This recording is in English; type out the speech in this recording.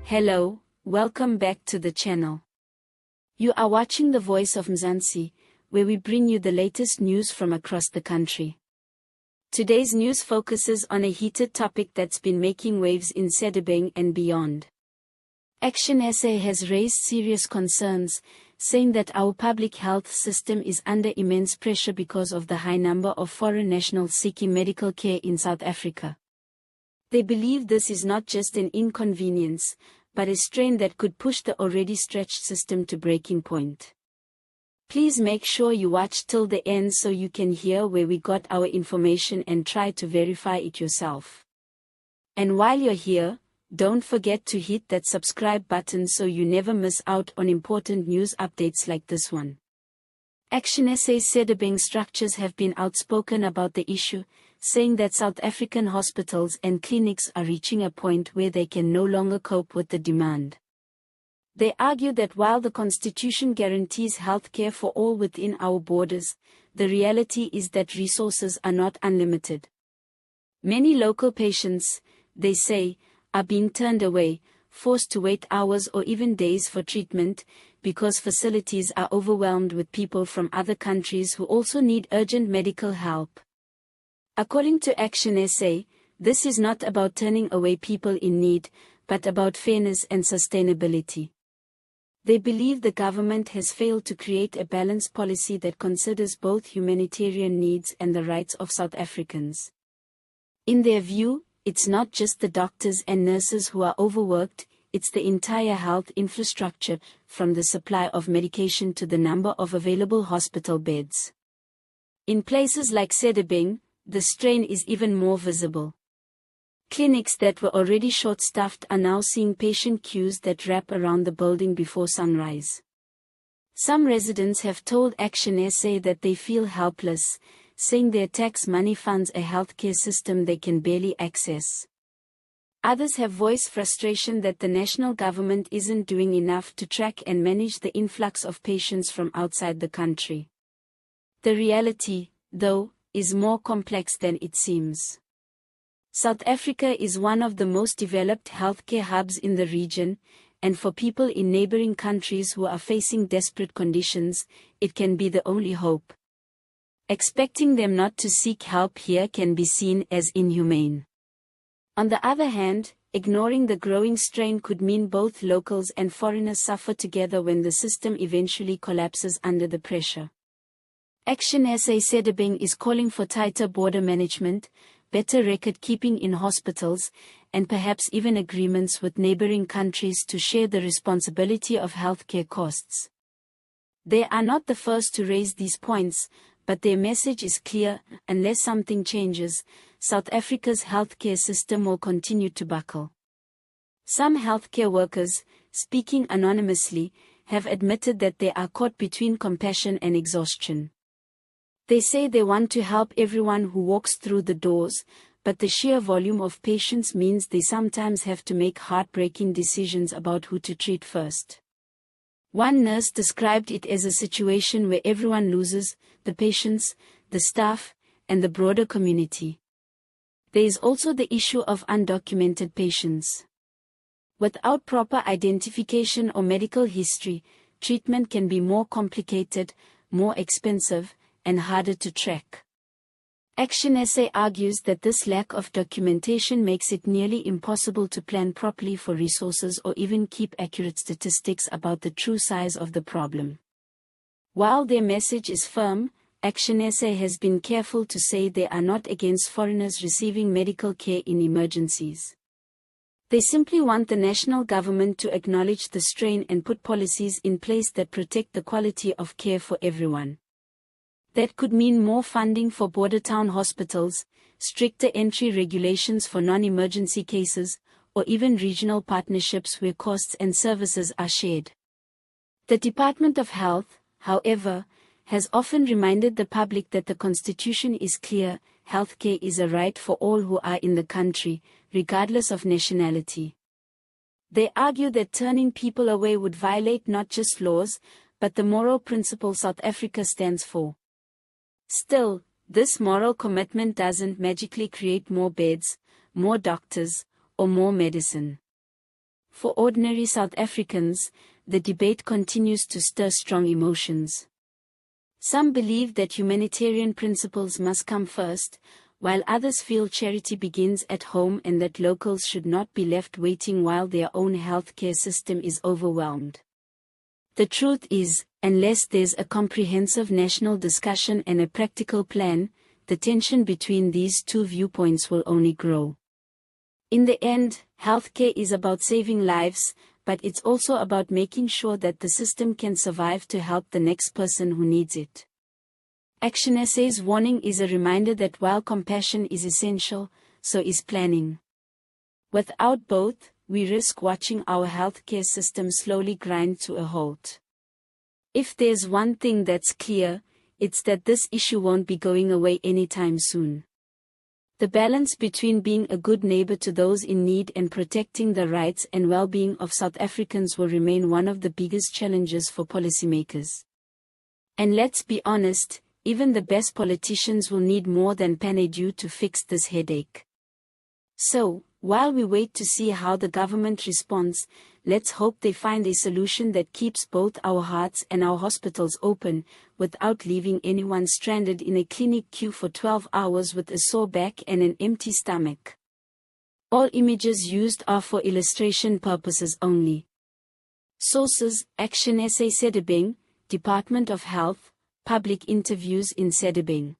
Hello, welcome back to the channel. You are watching the Voice of Mzansi, where we bring you the latest news from across the country. Today's news focuses on a heated topic that's been making waves in Sedibeng and beyond. ActionSA has raised serious concerns, saying that our public health system is under immense pressure because of the high number of foreign nationals seeking medical care in South Africa. They believe this is not just an inconvenience, but a strain that could push the already stretched system to breaking point. Please make sure you watch till the end so you can hear where we got our information and try to verify it yourself. And while you're here, don't forget to hit that subscribe button so you never miss out on important news updates like this one. ActionSA Sedibeng structures have been outspoken about the issue, saying that South African hospitals and clinics are reaching a point where they can no longer cope with the demand. They argue that while the Constitution guarantees health care for all within our borders, the reality is that resources are not unlimited. Many local patients, they say, are being turned away, forced to wait hours or even days for treatment, because facilities are overwhelmed with people from other countries who also need urgent medical help. According to ActionSA, this is not about turning away people in need, but about fairness and sustainability. They believe the government has failed to create a balanced policy that considers both humanitarian needs and the rights of South Africans. In their view, it's not just the doctors and nurses who are overworked, it's the entire health infrastructure, from the supply of medication to the number of available hospital beds. In places like Sedibeng, the strain is even more visible. Clinics that were already short-staffed are now seeing patient queues that wrap around the building before sunrise. Some residents have told ActionSA that they feel helpless, saying their tax money funds a healthcare system they can barely access. Others have voiced frustration that the national government isn't doing enough to track and manage the influx of patients from outside the country. The reality, though, is more complex than it seems. South Africa is one of the most developed healthcare hubs in the region, and for people in neighboring countries who are facing desperate conditions, it can be the only hope. Expecting them not to seek help here can be seen as inhumane. On the other hand, ignoring the growing strain could mean both locals and foreigners suffer together when the system eventually collapses under the pressure. ActionSA Sedibeng is calling for tighter border management, better record-keeping in hospitals, and perhaps even agreements with neighboring countries to share the responsibility of healthcare costs. They are not the first to raise these points, but their message is clear: unless something changes, South Africa's healthcare system will continue to buckle. Some healthcare workers, speaking anonymously, have admitted that they are caught between compassion and exhaustion. They say they want to help everyone who walks through the doors, but the sheer volume of patients means they sometimes have to make heartbreaking decisions about who to treat first. One nurse described it as a situation where everyone loses: the patients, the staff, and the broader community. There is also the issue of undocumented patients. Without proper identification or medical history, treatment can be more complicated, more expensive, and harder to track. ActionSA argues that this lack of documentation makes it nearly impossible to plan properly for resources or even keep accurate statistics about the true size of the problem. While their message is firm, ActionSA has been careful to say they are not against foreigners receiving medical care in emergencies. They simply want the national government to acknowledge the strain and put policies in place that protect the quality of care for everyone. That could mean more funding for border town hospitals, stricter entry regulations for non-emergency cases, or even regional partnerships where costs and services are shared. The Department of Health, however, has often reminded the public that the Constitution is clear: healthcare is a right for all who are in the country, regardless of nationality. They argue that turning people away would violate not just laws, but the moral principle South Africa stands for. Still, this moral commitment doesn't magically create more beds, more doctors, or more medicine. For ordinary South Africans, the debate continues to stir strong emotions. Some believe that humanitarian principles must come first, while others feel charity begins at home and that locals should not be left waiting while their own healthcare system is overwhelmed. The truth is, unless there's a comprehensive national discussion and a practical plan, the tension between these two viewpoints will only grow. In the end, healthcare is about saving lives, but it's also about making sure that the system can survive to help the next person who needs it. ActionSA's warning is a reminder that while compassion is essential, so is planning. Without both, we risk watching our healthcare system slowly grind to a halt. If there's one thing that's clear, it's that this issue won't be going away anytime soon. The balance between being a good neighbor to those in need and protecting the rights and well-being of South Africans will remain one of the biggest challenges for policymakers. And let's be honest, even the best politicians will need more than Panadu to fix this headache. So, while we wait to see how the government responds, let's hope they find a solution that keeps both our hearts and our hospitals open, without leaving anyone stranded in a clinic queue for 12 hours with a sore back and an empty stomach. All images used are for illustration purposes only. Sources: ActionSA Sedibeng, Department of Health, public interviews in Sedibeng.